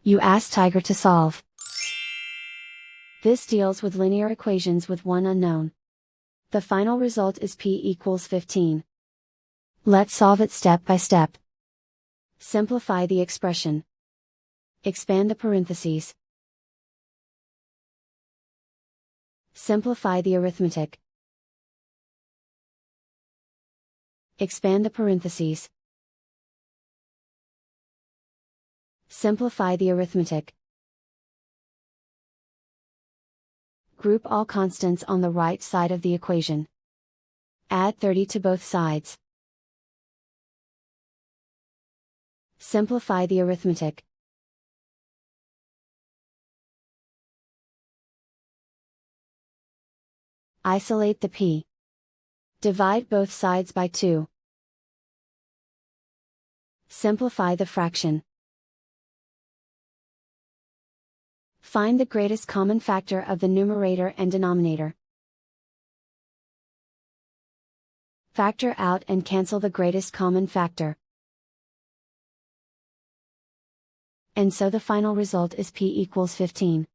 You ask Tiger to solve. This deals with linear equations with one unknown. The final result is p equals 15. Let's solve it step by step. Simplify the expression. Expand the parentheses. Simplify the arithmetic. Expand the parentheses. Simplify the arithmetic. Group all constants on the right side of the equation. Add 30 to both sides. Simplify the arithmetic. Isolate the p. Divide both sides by 2. Simplify the fraction. Find the greatest common factor of the numerator and denominator. Factor out and cancel the greatest common factor. And so the final result is p equals 15.